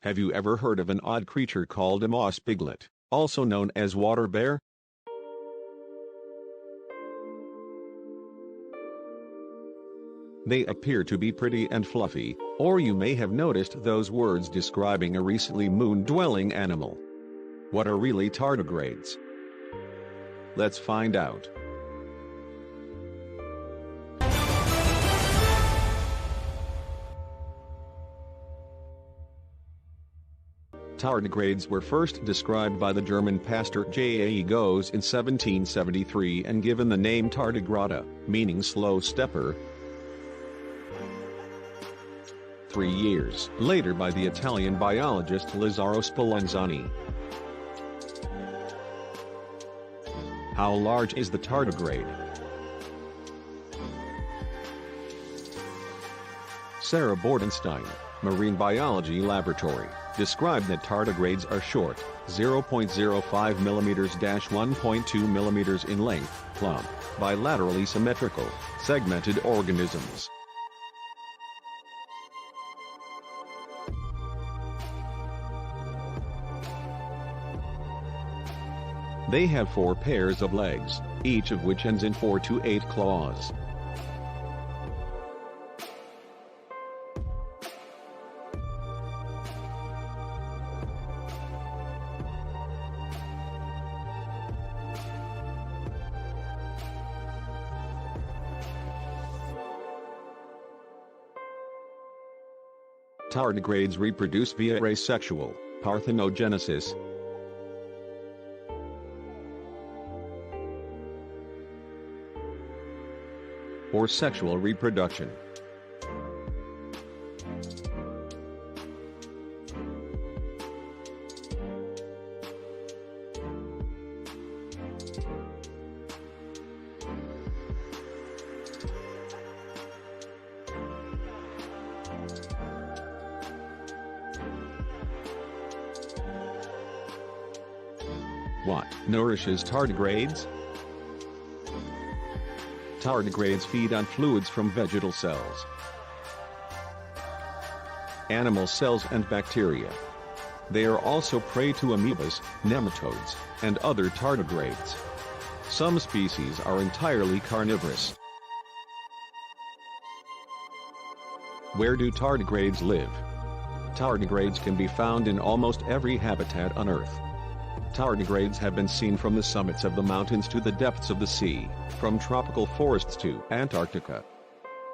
Have you ever heard of an odd creature called a moss piglet, also known as water bear? They appear to be pretty and fluffy, or you may have noticed those words describing a recently moon-dwelling animal. What are really tardigrades? Let's find out. Tardigrades were first described by the German pastor J.A. Goes in 1773 and given the name tardigrada, meaning slow stepper. 3 years later by the Italian biologist Lazzaro Spallanzani. How large is the tardigrade? Sarah Bordenstein, Marine Biology Laboratory, described that tardigrades are short, 0.05 mm-1.2 mm in length, plump, bilaterally symmetrical, segmented organisms. They have 4 pairs of legs, each of which ends in 4 to 8 claws. Tardigrades reproduce via asexual parthenogenesis, or sexual reproduction. What nourishes tardigrades? Tardigrades feed on fluids from vegetal cells, animal cells and bacteria. They are also prey to amoebas, nematodes, and other tardigrades. Some species are entirely carnivorous. Where do tardigrades live? Tardigrades can be found in almost every habitat on Earth. Tardigrades have been seen from the summits of the mountains to the depths of the sea, from tropical forests to Antarctica.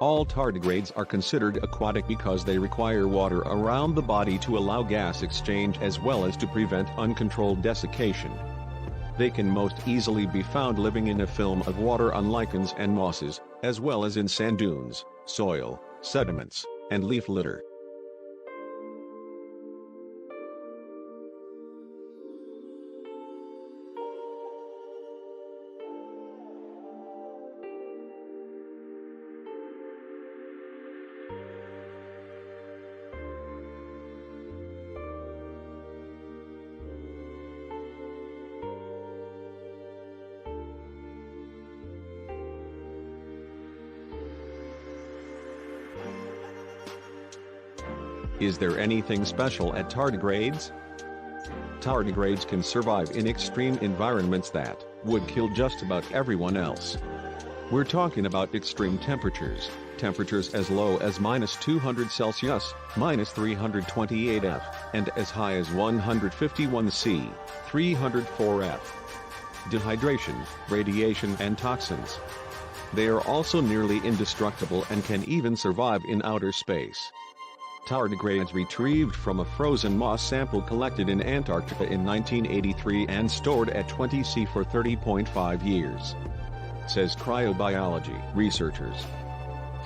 All tardigrades are considered aquatic because they require water around the body to allow gas exchange as well as to prevent uncontrolled desiccation. They can most easily be found living in a film of water on lichens and mosses, as well as in sand dunes, soil, sediments, and leaf litter. Is there anything special at tardigrades? Tardigrades can survive in extreme environments that would kill just about everyone else. We're talking about extreme temperatures, temperatures as low as -200 Celsius, -328 F, and as high as 151 C, 304 F. Dehydration, radiation and toxins. They are also nearly indestructible and can even survive in outer space. Tardigrades retrieved from a frozen moss sample collected in Antarctica in 1983 and stored at 20 C for 30.5 years. Says cryobiology researchers.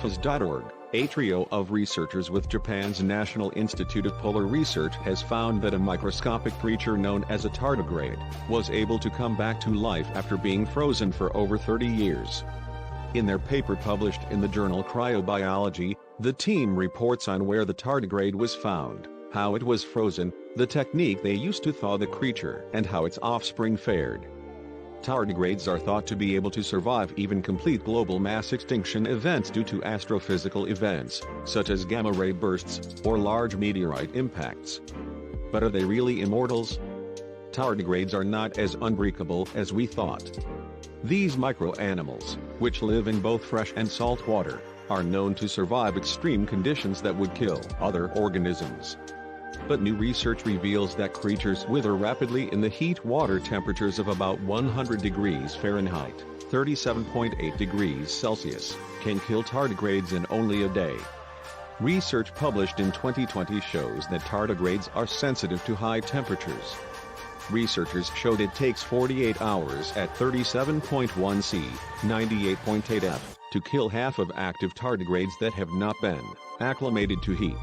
Phys.org, a trio of researchers with Japan's National Institute of Polar Research has found that a microscopic creature known as a tardigrade was able to come back to life after being frozen for over 30 years. In their paper published in the journal Cryobiology, the team reports on where the tardigrade was found, how it was frozen, the technique they used to thaw the creature, and how its offspring fared. Tardigrades are thought to be able to survive even complete global mass extinction events due to astrophysical events, such as gamma-ray bursts, or large meteorite impacts. But are they really immortals? Tardigrades are not as unbreakable as we thought. These micro-animals, which live in both fresh and salt water, are known to survive extreme conditions that would kill other organisms. But new research reveals that creatures wither rapidly in the heat water temperatures of about 100 degrees Fahrenheit, 37.8 degrees Celsius, can kill tardigrades in only a day. Research published in 2020 shows that tardigrades are sensitive to high temperatures. Researchers showed it takes 48 hours at 37.1 C, 98.8 F, to kill half of active tardigrades that have not been acclimated to heat.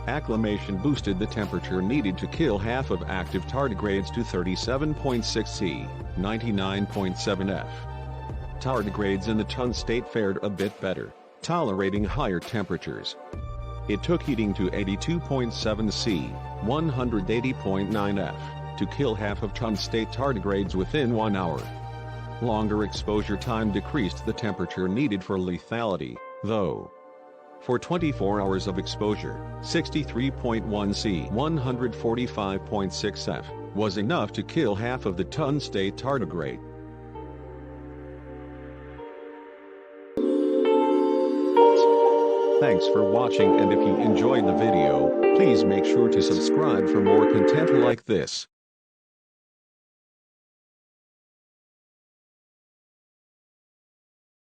Acclimation boosted the temperature needed to kill half of active tardigrades to 37.6 C, 99.7 F. Tardigrades in the tun state fared a bit better, tolerating higher temperatures. It took heating to 82.7 C, 180.9 F, to kill half of tun state tardigrades within 1 hour. Longer exposure time decreased the temperature needed for lethality, though. For 24 hours of exposure, 63.1 C, 145.6 F, was enough to kill half of the tun state tardigrade. Thanks for watching, and if you enjoyed the video, please make sure to subscribe for more content like this.